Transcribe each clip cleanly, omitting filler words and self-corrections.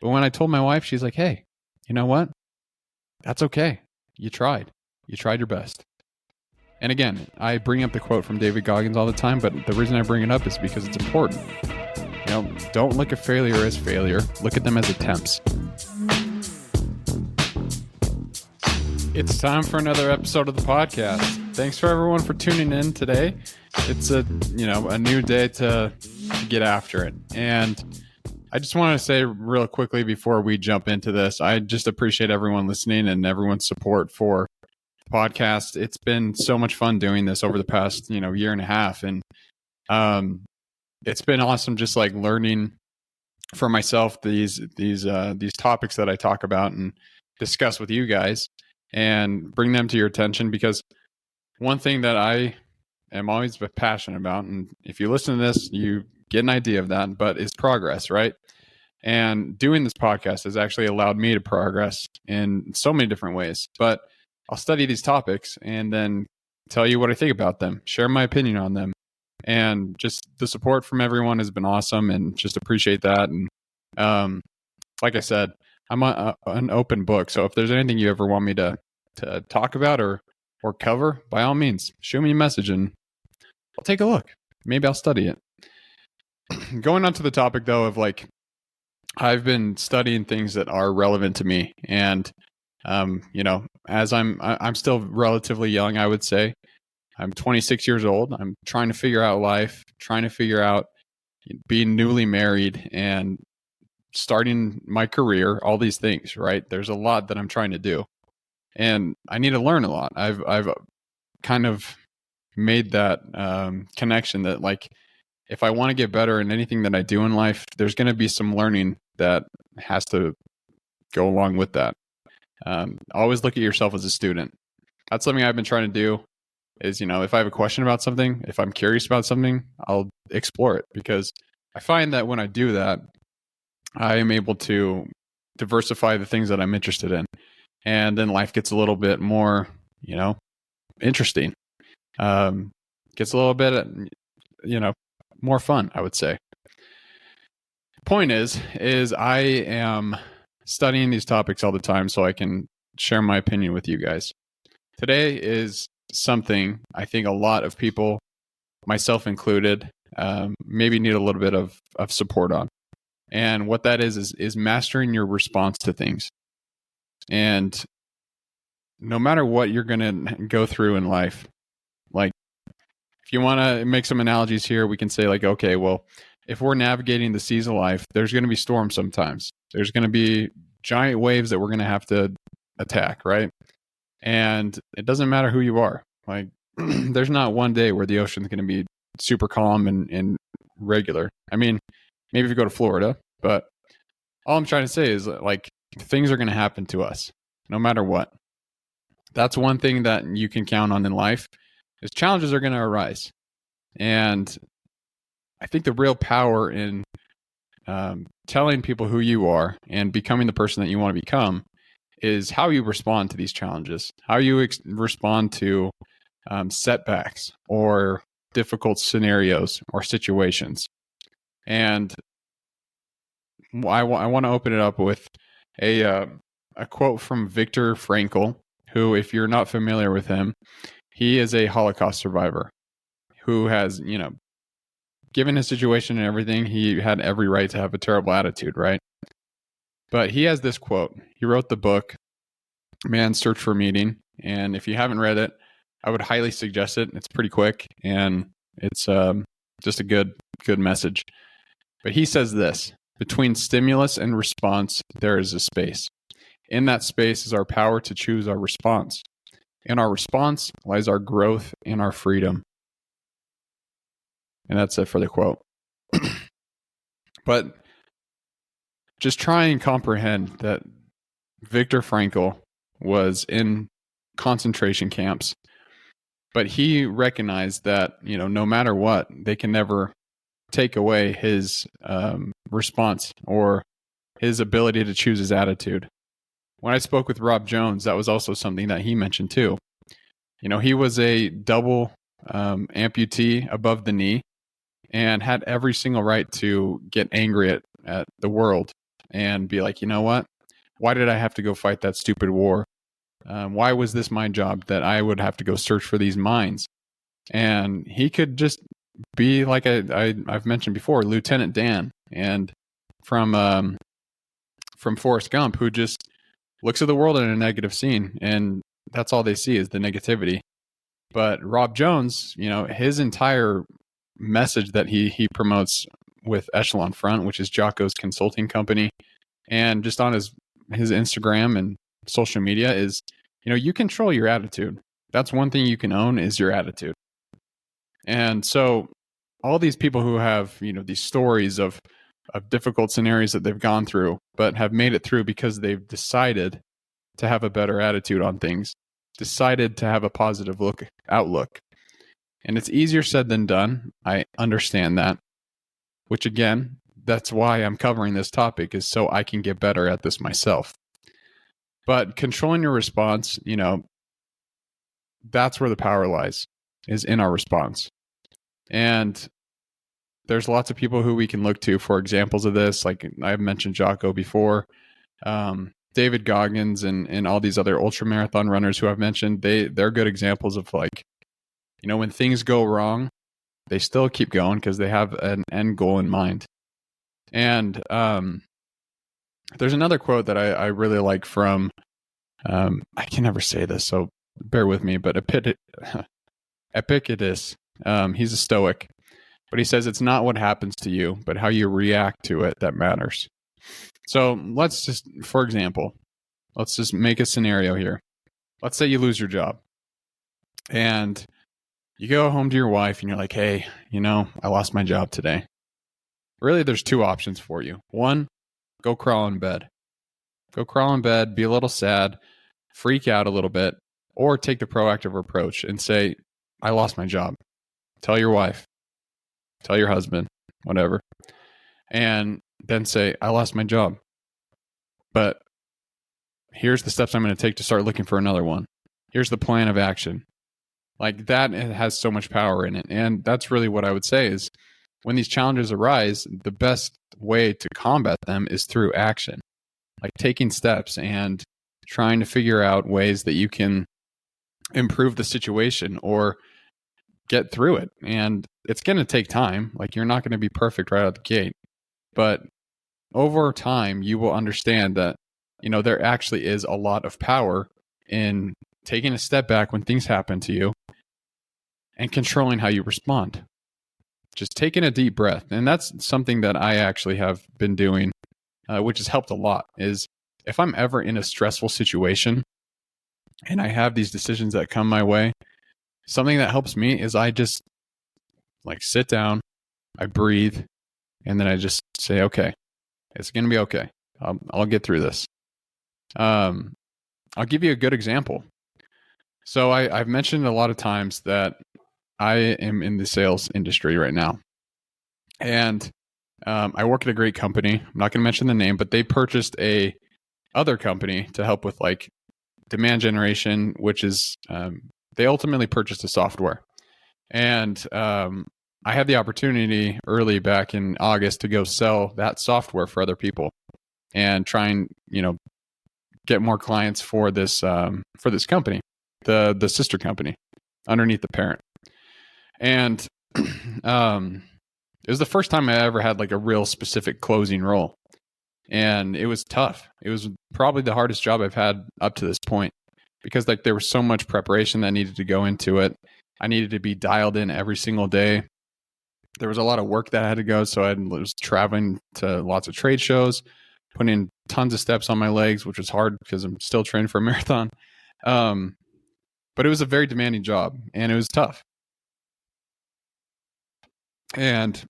But when I told my wife, she's like, hey, you know what? That's okay. You tried your best. And again, I bring up the quote from David Goggins all the time, but the reason I bring it up is because it's important. Don't look at failure as failure. Look at them as attempts. It's time for another episode of the podcast. Thanks for everyone for tuning in today. It's a new day to get after it. And I just want to say real quickly before we jump into this, I just appreciate everyone listening and everyone's support for the podcast. It's been so much fun doing this over the past, year and a half. And it's been awesome just like learning for myself these topics that I talk about and discuss with you guys and bring them to your attention, because one thing that I am always passionate about, and if you listen to this, you get an idea of that, but is progress, right? And doing this podcast has actually allowed me to progress in so many different ways. But I'll study these topics and then tell you what I think about them, share my opinion on them. And just the support from everyone has been awesome, and just appreciate that. And like I said, I'm an open book. So if there's anything you ever want me to talk about or cover, by all means, shoot me a message and I'll take a look. Maybe I'll study it. Going on to the topic though of like, I've been studying things that are relevant to me, and as I'm still relatively young, I would say. I'm 26 years old. I'm trying to figure out life, trying to figure out being newly married and starting my career, all these things, right? There's a lot that I'm trying to do, and I need to learn a lot. I've kind of made that connection that like, if I want to get better in anything that I do in life, there's going to be some learning that has to go along with that. Always look at yourself as a student. That's something I've been trying to do is, if I have a question about something, if I'm curious about something, I'll explore it, because I find that when I do that, I am able to diversify the things that I'm interested in. And then life gets a little bit more, interesting. Gets a little bit, more fun, I would say. Point is I am studying these topics all the time so I can share my opinion with you guys. Today is something I think a lot of people, myself included, maybe need a little bit of support on. And what that is mastering your response to things. And no matter what you're going to go through in life, like, if you want to make some analogies here, we can say like, okay, well, if we're navigating the seas of life, there's going to be storms sometimes. There's going to be giant waves that we're going to have to attack, right? And it doesn't matter who you are. Like, there's not one day where the ocean's going to be super calm and regular. I mean, maybe if you go to Florida, but all I'm trying to say is like, things are going to happen to us no matter what. That's one thing that you can count on in life, is challenges are going to arise. And I think the real power in telling people who you are and becoming the person that you want to become is how you respond to these challenges, how you respond to setbacks or difficult scenarios or situations. And I want to open it up with a quote from Viktor Frankl, who, if you're not familiar with him, he is a Holocaust survivor who has, given his situation and everything, he had every right to have a terrible attitude, right? But he has this quote. He wrote the book, Man's Search for Meaning. And if you haven't read it, I would highly suggest it. It's pretty quick, and it's just a good message. But he says this: between stimulus and response, there is a space. In that space is our power to choose our response. In our response lies our growth and our freedom. And that's it for the quote. But just try and comprehend that Viktor Frankl was in concentration camps, but he recognized that, no matter what, they can never take away his response or his ability to choose his attitude. When I spoke with Rob Jones, that was also something that he mentioned too. He was a double amputee above the knee and had every single right to get angry at the world and be like, you know what? Why did I have to go fight that stupid war? Why was this my job that I would have to go search for these mines? And he could just be like I've mentioned before, Lieutenant Dan, and from Forrest Gump, who just looks at the world in a negative scene, and that's all they see is the negativity. But Rob Jones, his entire message that he promotes with Echelon Front, which is Jocko's consulting company, and just on his Instagram and social media is, you control your attitude. That's one thing you can own is your attitude. And so all these people who have, these stories of difficult scenarios that they've gone through, but have made it through because they've decided to have a better attitude on things, decided to have a positive outlook. And it's easier said than done. I understand that, which again, that's why I'm covering this topic, is so I can get better at this myself. But controlling your response, that's where the power lies, is in our response. And there's lots of people who we can look to for examples of this. Like I've mentioned Jocko before, David Goggins and all these other ultra marathon runners who I've mentioned, they're good examples of like, when things go wrong, they still keep going because they have an end goal in mind. And there's another quote that I really like from, I can never say this, so bear with me, but Epictetus, he's a Stoic, but he says it's not what happens to you, but how you react to it that matters. So let's just, for example, let's just make a scenario here. Let's say you lose your job and you go home to your wife and you're like, hey, I lost my job today. Really, there's two options for you. One, go crawl in bed. Go crawl in bed, be a little sad, freak out a little bit, or take the proactive approach and say, I lost my job. Tell your wife, tell your husband, whatever. And then say, I lost my job. But here's the steps I'm going to take to start looking for another one. Here's the plan of action. Like that, it has so much power in it. And that's really what I would say is when these challenges arise, the best way to combat them is through action, like taking steps and trying to figure out ways that you can improve the situation or get through it. And it's going to take time. Like you're not going to be perfect right out the gate, but over time, you will understand that, there actually is a lot of power in taking a step back when things happen to you and controlling how you respond. Just taking a deep breath. And that's something that I actually have been doing, which has helped a lot, is if I'm ever in a stressful situation and I have these decisions that come my way, something that helps me is I just like sit down, I breathe, and then I just say, okay, it's going to be okay. I'll get through this. I'll give you a good example. So I've mentioned a lot of times that I am in the sales industry right now. And I work at a great company. I'm not going to mention the name, but they purchased a other company to help with like demand generation, which is they ultimately purchased a software. And I had the opportunity early back in August to go sell that software for other people and try and, get more clients for this company, the sister company underneath the parent. And it was the first time I ever had like a real specific closing role. And it was tough. It was probably the hardest job I've had up to this point because like there was so much preparation that needed to go into it. I needed to be dialed in every single day. There was a lot of work that had to go. So I was traveling to lots of trade shows, putting in tons of steps on my legs, which was hard because I'm still training for a marathon. But it was a very demanding job and it was tough. And,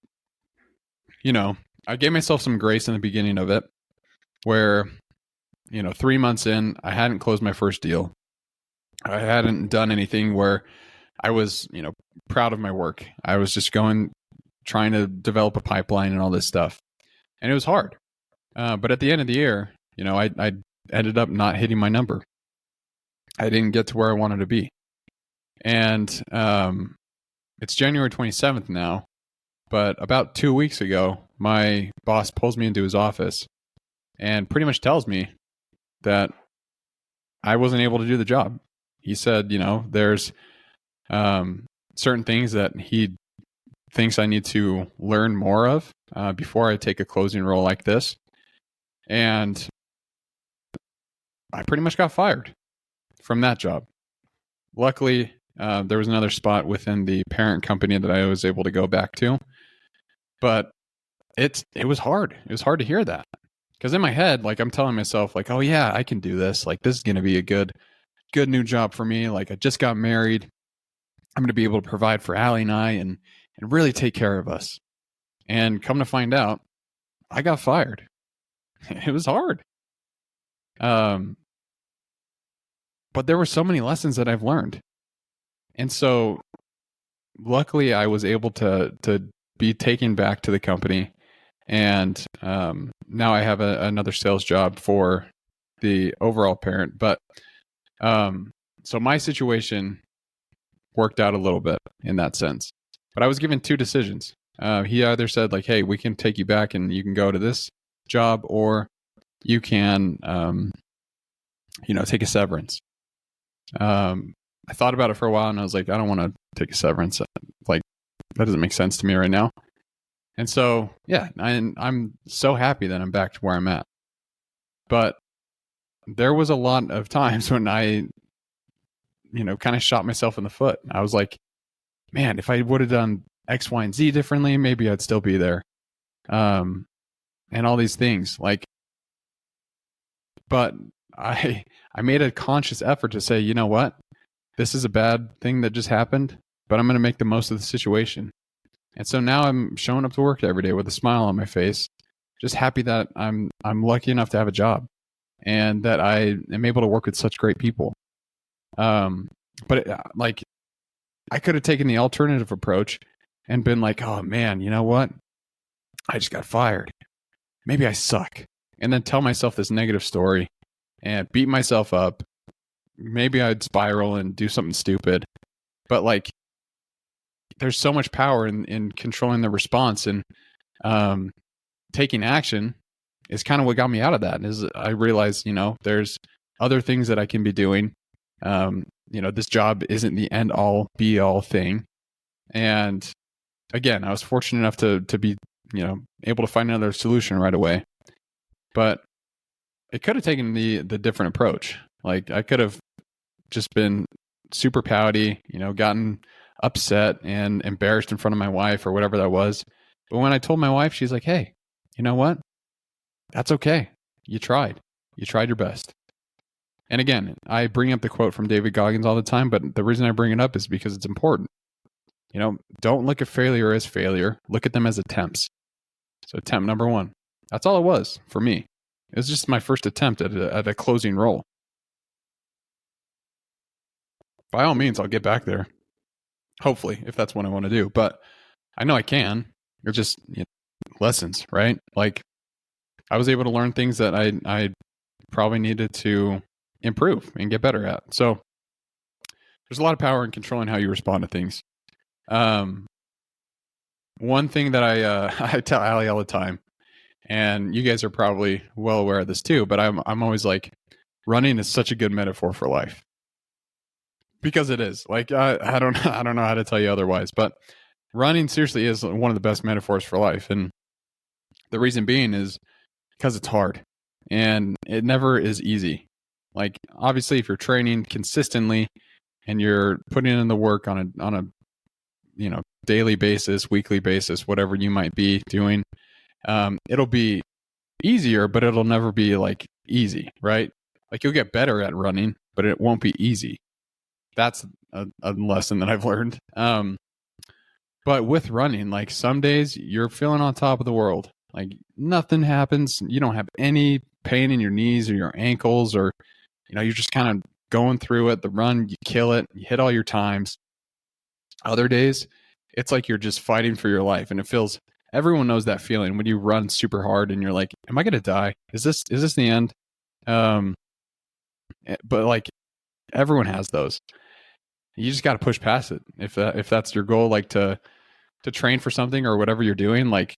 I gave myself some grace in the beginning of it where, 3 months in, I hadn't closed my first deal. I hadn't done anything where I was, proud of my work. I was just trying to develop a pipeline and all this stuff. And it was hard. But at the end of the year, I ended up not hitting my number. I didn't get to where I wanted to be. And it's January 27th now. But about 2 weeks ago, my boss pulls me into his office and pretty much tells me that I wasn't able to do the job. He said, there's certain things that he thinks I need to learn more of before I take a closing role like this. And I pretty much got fired from that job. Luckily, there was another spot within the parent company that I was able to go back to. But it was hard. It was hard to hear that. Because in my head, like, I'm telling myself, like, oh yeah, I can do this. Like, this is going to be a good new job for me. Like, I just got married. I'm going to be able to provide for Allie and I and really take care of us. And come to find out, I got fired. It was hard. But there were so many lessons that I've learned. And so luckily I was able to be taken back to the company. And now I have another sales job for the overall parent. But so my situation worked out a little bit in that sense. But I was given two decisions. He either said, like, hey, we can take you back and you can go to this job, or you can, take a severance. I thought about it for a while and I was like, I don't want to take a severance. Like, that doesn't make sense to me right now. And so, yeah, I'm so happy that I'm back to where I'm at. But there was a lot of times when I, kind of shot myself in the foot. I was like, man, if I would have done X, Y, and Z differently, maybe I'd still be there. And all these things, like, but I made a conscious effort to say, you know what? This is a bad thing that just happened, but I'm going to make the most of the situation. And so now I'm showing up to work every day with a smile on my face, just happy that I'm lucky enough to have a job and that I am able to work with such great people. But I could have taken the alternative approach and been like, oh man, you know what? I just got fired. Maybe I suck. And then tell myself this negative story and beat myself up. Maybe I'd spiral and do something stupid. But like, there's so much power in controlling the response, and taking action is kind of what got me out of that. Is I realized, there's other things that I can be doing. This job isn't the end all be all thing. And again, I was fortunate enough to be, able to find another solution right away. But it could have taken the different approach. Like, I could have just been super pouty, gotten upset and embarrassed in front of my wife or whatever that was. But when I told my wife, she's like, hey, you know what? That's okay. You tried your best. And again, I bring up the quote from David Goggins all the time, but the reason I bring it up is because it's important. Don't look at failure as failure. Look at them as attempts. So attempt number 1. That's all it was for me. It was just my first attempt at a closing role. By all means, I'll get back there. Hopefully, if that's what I want to do. But I know I can. It's just lessons, right? Like, I was able to learn things that I probably needed to improve and get better at. So there's a lot of power in controlling how you respond to things. One thing that I tell Allie all the time, and you guys are probably well aware of this too, but I'm always like, running is such a good metaphor for life. Because it is. Like, I don't know how to tell you otherwise, but running seriously is one of the best metaphors for life. And the reason being is because it's hard and it never is easy. Like, obviously, if you're training consistently and you're putting in the work on a daily basis, weekly basis, whatever you might be doing, it'll be easier, but it'll never be like easy, right? Like, you'll get better at running, but it won't be easy. That's a lesson that I've learned. But with running, like, some days you're feeling on top of the world. Like, nothing happens. You don't have any pain in your knees or your ankles, or, you're just kind of going through it. The run, you kill it. You hit all your times. Other days, it's like you're just fighting for your life. And everyone knows that feeling when you run super hard and you're like, am I going to die? Is this the end? But like, everyone has those. You just got to push past it. If that's your goal, like to train for something or whatever you're doing, like,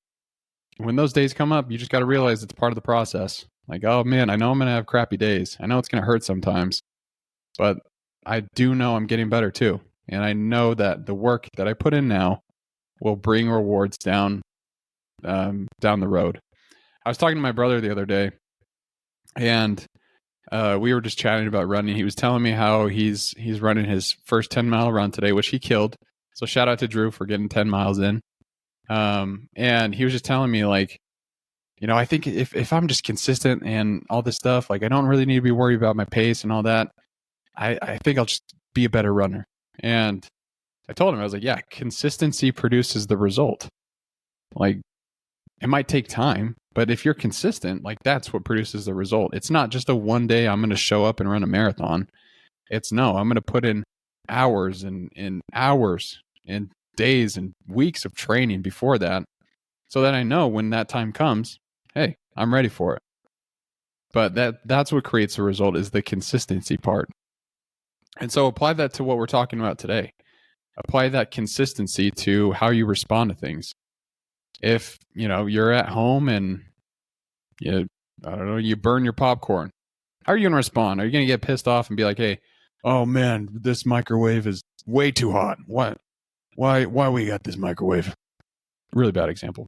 when those days come up, you just got to realize it's part of the process. Like, oh man, I know I'm going to have crappy days. I know it's going to hurt sometimes, but I do know I'm getting better too. And I know that the work that I put in now will bring rewards down the road. I was talking to my brother the other day, and we were just chatting about running. He was telling me how he's running his first 10-mile run today, which he killed. So shout out to Drew for getting 10 miles in. And he was just telling me, like, I think if I'm just consistent and all this stuff, like, I don't really need to be worried about my pace and all that. I think I'll just be a better runner. And I told him, I was like, yeah, consistency produces the result. Like, it might take time, but if you're consistent, like, that's what produces the result. It's not just a one day I'm going to show up and run a marathon. It's no, I'm going to put in hours and hours and days and weeks of training before that, so that I know when that time comes, hey, I'm ready for it. But that's what creates the result, is the consistency part. And so apply that to what we're talking about today. Apply that consistency to how you respond to things. If, you're at home and you burn your popcorn, how are you going to respond? Are you going to get pissed off and be like, hey, oh man, this microwave is way too hot. What? Why we got this microwave? Really bad example.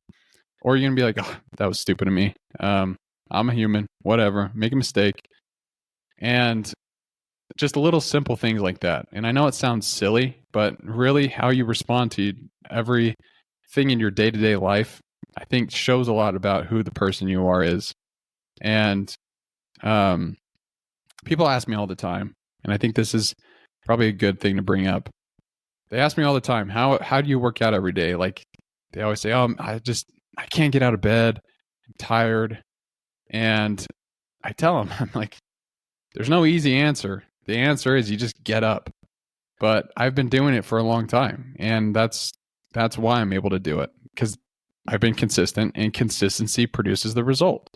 Or you're going to be like, oh, that was stupid of me. I'm a human, whatever, make a mistake. And just little simple things like that. And I know it sounds silly, but really how you respond to everything in your day-to-day life, I think shows a lot about who the person you are is. And people ask me all the time, and I think this is probably a good thing to bring up. They ask me all the time, how do you work out every day? Like, they always say, oh, I can't get out of bed. I'm tired. And I tell them, I'm like, there's no easy answer. The answer is you just get up. But I've been doing it for a long time, and that's why I'm able to do it, because I've been consistent, and consistency produces the result.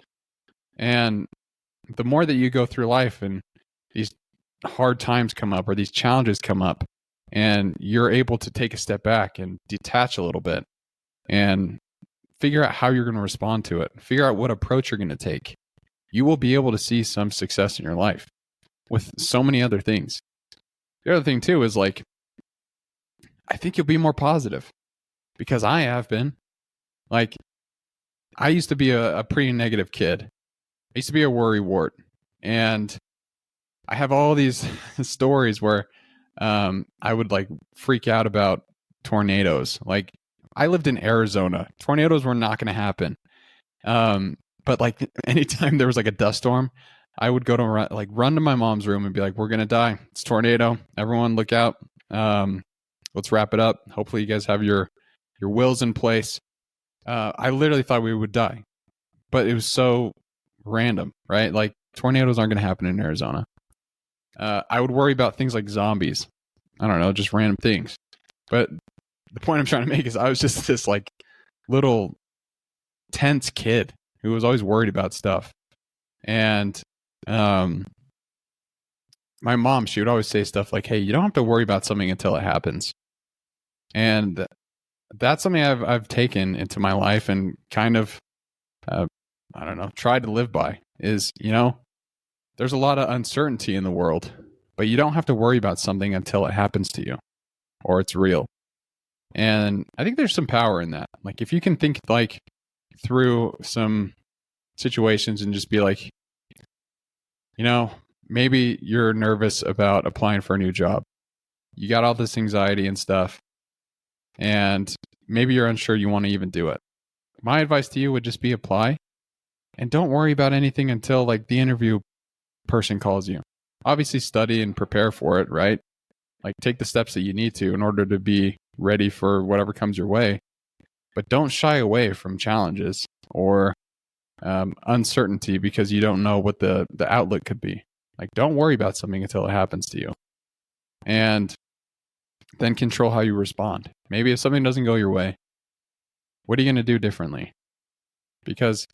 And the more that you go through life and these hard times come up or these challenges come up, and you're able to take a step back and detach a little bit and figure out how you're going to respond to it, figure out what approach you're going to take, you will be able to see some success in your life with so many other things. The other thing too is, like, I think you'll be more positive, because I have been. Like, I used to be a pretty negative kid. I used to be a worrywart, and I have all these stories where I would, like, freak out about tornadoes. Like, I lived in Arizona. Tornadoes were not going to happen. But, like, anytime there was, like, a dust storm, I would go to run to my mom's room and be like, we're going to die. It's tornado. Everyone look out. Let's wrap it up. Hopefully you guys have your wills in place. I literally thought we would die, but it was so random, right? Like, tornadoes aren't going to happen in Arizona. I would worry about things like zombies. I don't know, just random things. But the point I'm trying to make is I was just this, like, little tense kid who was always worried about stuff. And my mom, she would always say stuff like, hey, you don't have to worry about something until it happens. And that's something I've taken into my life and kind of, tried to live by, is, there's a lot of uncertainty in the world, but you don't have to worry about something until it happens to you or it's real. And I think there's some power in that. Like, if you can think, like, through some situations and just be like, maybe you're nervous about applying for a new job. You got all this anxiety and stuff, and maybe you're unsure you want to even do it. My advice to you would just be apply, and don't worry about anything until, like, the interview person calls you. Obviously study and prepare for it, right? Like, take the steps that you need to in order to be ready for whatever comes your way. But don't shy away from challenges or uncertainty because you don't know what the outlook could be. Like, don't worry about something until it happens to you. And then control how you respond. Maybe if something doesn't go your way, what are you going to do differently? Because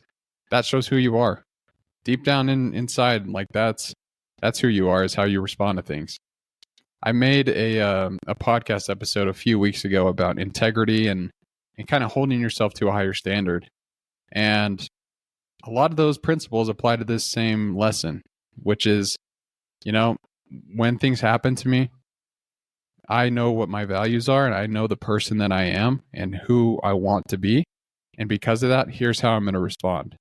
that shows who you are. Deep down inside, like, that's who you are, is how you respond to things. I made a podcast episode a few weeks ago about integrity and kind of holding yourself to a higher standard. And a lot of those principles apply to this same lesson, which is, when things happen to me, I know what my values are and I know the person that I am and who I want to be. And because of that, here's how I'm going to respond.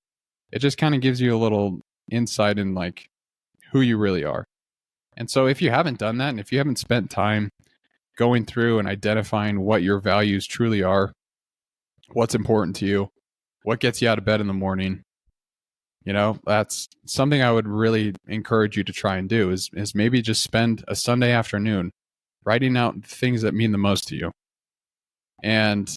It just kind of gives you a little insight in like who you really are. And so if you haven't done that, and if you haven't spent time going through and identifying what your values truly are, what's important to you, what gets you out of bed in the morning, that's something I would really encourage you to try and do is maybe just spend a Sunday afternoon writing out things that mean the most to you. And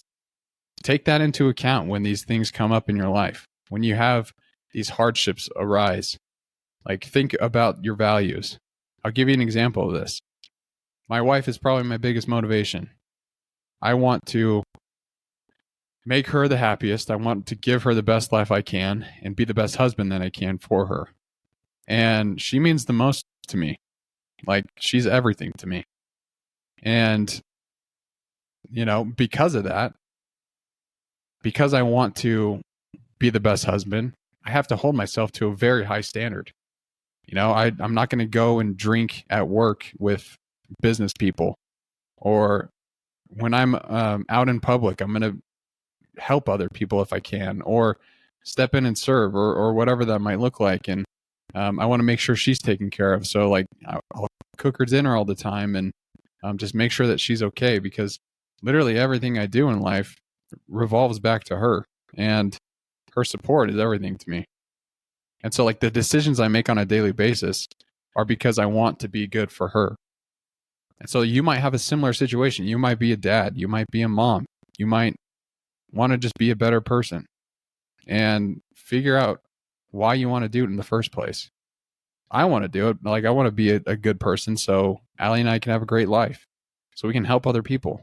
take that into account when these things come up in your life. When you have these hardships arise, like think about your values. I'll give you an example of this. My wife is probably my biggest motivation. I want to make her the happiest. I want to give her the best life I can and be the best husband that I can for her. And she means the most to me. Like, she's everything to me. And, because of that, because I want to be the best husband, I have to hold myself to a very high standard. I'm not going to go and drink at work with business people, or when I'm out in public, I'm going to help other people if I can, or step in and serve, or whatever that might look like. And I want to make sure she's taken care of. So like I'll cook her dinner all the time and just make sure that she's okay, because literally everything I do in life revolves back to her, and her support is everything to me. And so like the decisions I make on a daily basis are because I want to be good for her. And so you might have a similar situation. You might be a dad, you might be a mom, you might want to just be a better person and figure out why you want to do it in the first place. I want to do it. Like, I want to be a good person so Allie and I can have a great life, so we can help other people,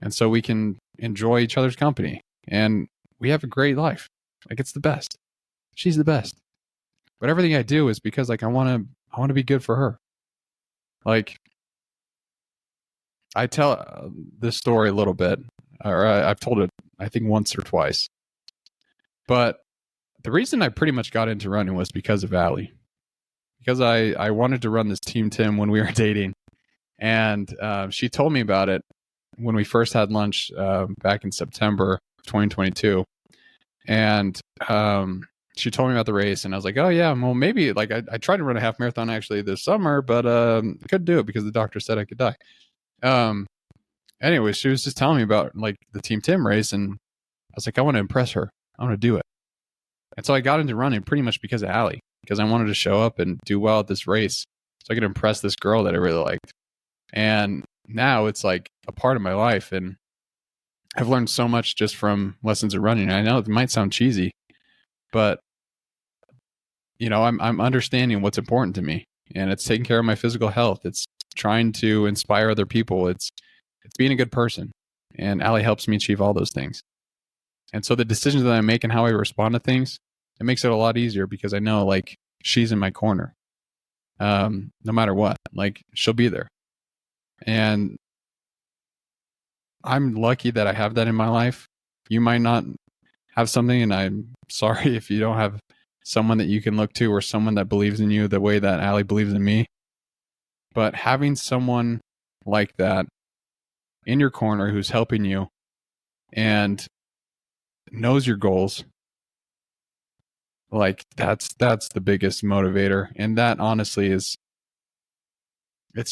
and so we can enjoy each other's company, and we have a great life. Like, it's the best. She's the best. But everything I do is because like I want to be good for her. Like, I tell this story a little bit, or I've told it I think once or twice. But the reason I pretty much got into running was because of Allie. Because I wanted to run this Team Tim when we were dating. And she told me about it when we first had lunch back in September 2022. And she told me about the race, and I was like, oh yeah, well maybe, like I tried to run a half marathon actually this summer, but I couldn't do it because the doctor said I could die. Anyway, she was just telling me about like the Team Tim race, and I was like, I want to impress her. I want to do it. And so I got into running pretty much because of Allie, because I wanted to show up and do well at this race so I could impress this girl that I really liked. And now it's like a part of my life, and I've learned so much just from lessons of running. I know it might sound cheesy, but I'm understanding what's important to me, and it's taking care of my physical health. It's trying to inspire other people. It's being a good person, and Allie helps me achieve all those things. And so the decisions that I make and how I respond to things, it makes it a lot easier, because I know like she's in my corner, no matter what. Like, she'll be there, and I'm lucky that I have that in my life. You might not have something, and I'm sorry if you don't have someone that you can look to, or someone that believes in you the way that Allie believes in me. But having someone like that in your corner who's helping you and knows your goals, like that's the biggest motivator. And that honestly it's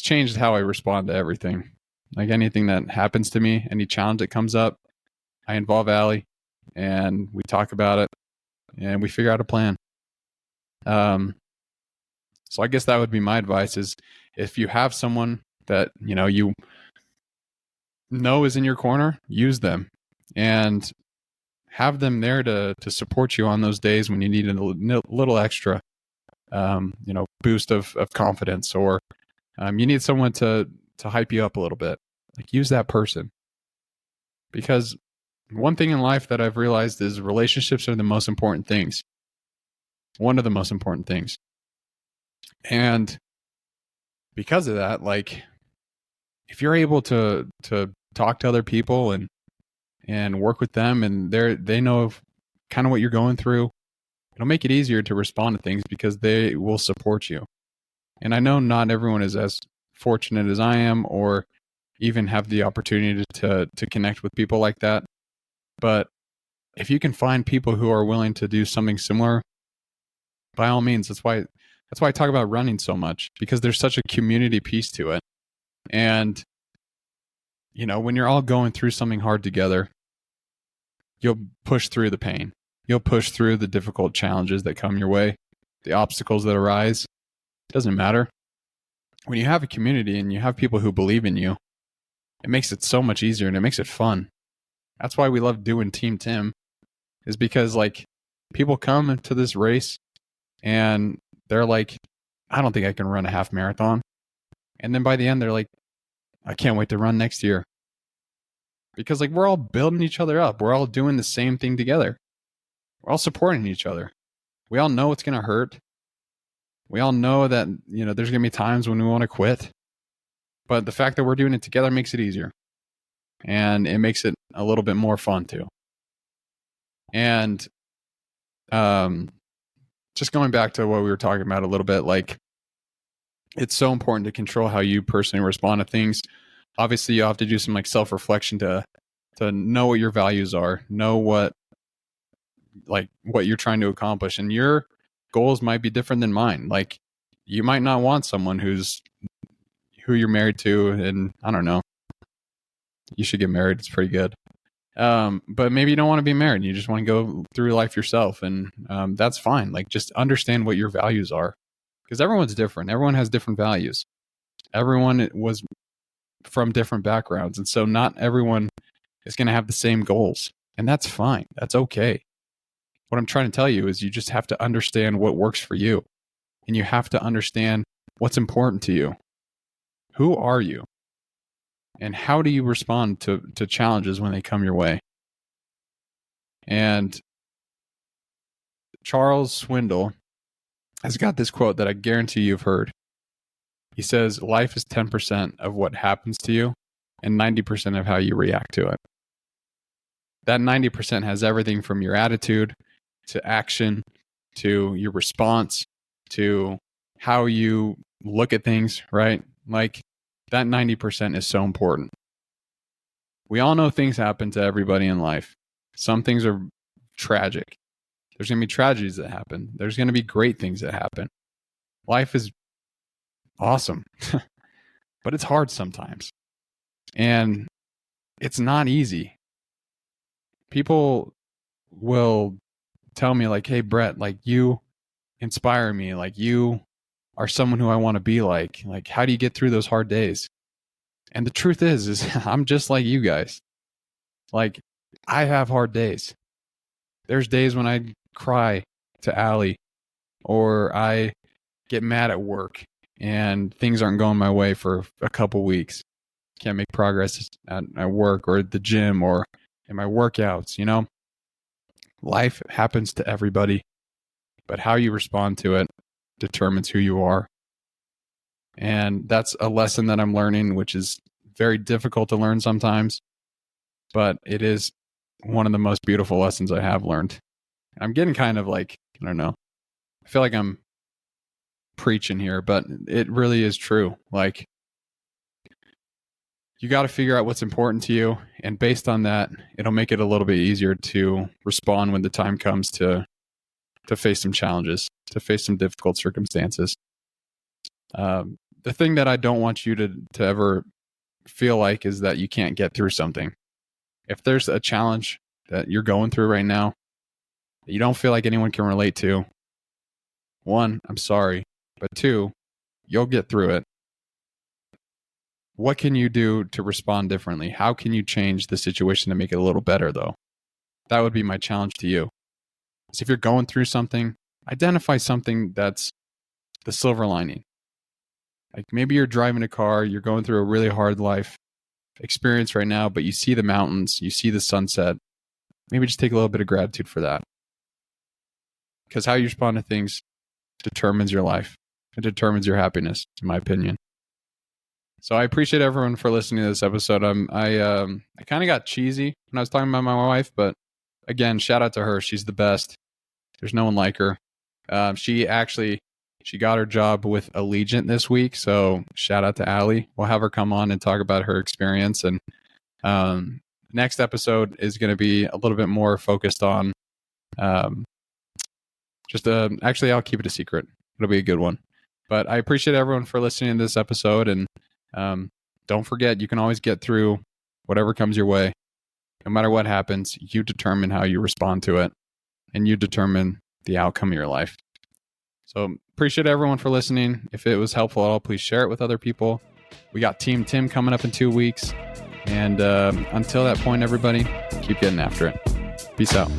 changed how I respond to everything. Like, anything that happens to me, any challenge that comes up, I involve Allie, and we talk about it, and we figure out a plan. So I guess that would be my advice, is if you have someone that, you know is in your corner, use them, and have them there to support you on those days when you need a little extra, boost of confidence, or you need someone to hype you up a little bit. Like, use that person. Because one thing in life that I've realized is relationships are the most important things. One of the most important things. And because of that, like, if you're able to talk to other people and work with them, and they know kind of what you're going through, it'll make it easier to respond to things because they will support you. And I know not everyone is as fortunate as I am or even have the opportunity to connect with people like that. But if you can find people who are willing to do something similar, by all means, that's why I talk about running so much, because there's such a community piece to it. And, you know, when you're all going through something hard together, you'll push through the pain. You'll push through the difficult challenges that come your way, the obstacles that arise. It doesn't matter. When you have a community and you have people who believe in you, it makes it so much easier and it makes it fun. That's why we love doing Team Tim, is because like people come into this race and they're like, I don't think I can run a half marathon. And then by the end, they're like, I can't wait to run next year. Because like we're all building each other up. We're all doing the same thing together. We're all supporting each other. We all know it's going to hurt. We all know that, you know, there's going to be times when we want to quit. But the fact that we're doing it together makes it easier. And it makes it a little bit more fun too. And just going back to what we were talking about a little bit, like it's so important to control how you personally respond to things. Obviously, you have to do some like self-reflection to know what your values are, know what you're trying to accomplish, and your goals might be different than mine. Like you might not want someone who you're married to, and I don't know. You should get married. It's pretty good. But maybe you don't want to be married. You just want to go through life yourself, and that's fine. Like just understand what your values are, because everyone's different. Everyone has different values. Everyone was from different backgrounds, and so not everyone is going to have the same goals, and that's fine. That's okay. What I'm trying to tell you is you just have to understand what works for you, and you have to understand what's important to you. Who are you? And how do you respond to challenges when they come your way? And Charles Swindoll has got this quote that I guarantee you've heard. He says, life is 10% of what happens to you and 90% of how you react to it. That 90% has everything from your attitude to action to your response to how you look at things, right? Like that 90% is so important. We all know things happen to everybody in life. Some things are tragic. There's going to be tragedies that happen. There's going to be great things that happen. Life is awesome, but it's hard sometimes. And it's not easy. People will tell me like, hey, Brett, like you inspire me. Like you are someone who I want to be like. Like, how do you get through those hard days? And the truth is I'm just like you guys. Like, I have hard days. There's days when I cry to Allie, or I get mad at work and things aren't going my way for a couple weeks. Can't make progress at work or at the gym or in my workouts, you know? Life happens to everybody, but how you respond to it determines who you are. And that's a lesson that I'm learning, which is very difficult to learn sometimes, but it is one of the most beautiful lessons I have learned. I'm getting kind of like, I don't know, I feel like I'm preaching here, but it really is true. Like, you got to figure out what's important to you, and based on that, it'll make it a little bit easier to respond when the time comes to face some challenges, to face some difficult circumstances. The thing that I don't want you to ever feel like is that you can't get through something. If there's a challenge that you're going through right now that you don't feel like anyone can relate to, one, I'm sorry, but two, you'll get through it. What can you do to respond differently? How can you change the situation to make it a little better, though? That would be my challenge to you. So if you're going through something, identify something that's the silver lining. Like maybe you're driving a car, you're going through a really hard life experience right now, but you see the mountains, you see the sunset. Maybe just take a little bit of gratitude for that. Because how you respond to things determines your life. It determines your happiness, in my opinion. So I appreciate everyone for listening to this episode. I kind of got cheesy when I was talking about my wife, but again, shout out to her. She's the best. There's no one like her. She got her job with Allegiant this week, so shout out to Allie. We'll have her come on and talk about her experience. And next episode is going to be a little bit more focused on actually, I'll keep it a secret. It'll be a good one. But I appreciate everyone for listening to this episode. And don't forget, you can always get through whatever comes your way. No matter what happens, you determine how you respond to it, and you determine the outcome of your life. So appreciate everyone for listening. If it was helpful at all, please share it with other people. We got Team Tim coming up in 2 weeks. And until that point, everybody, keep getting after it. Peace out.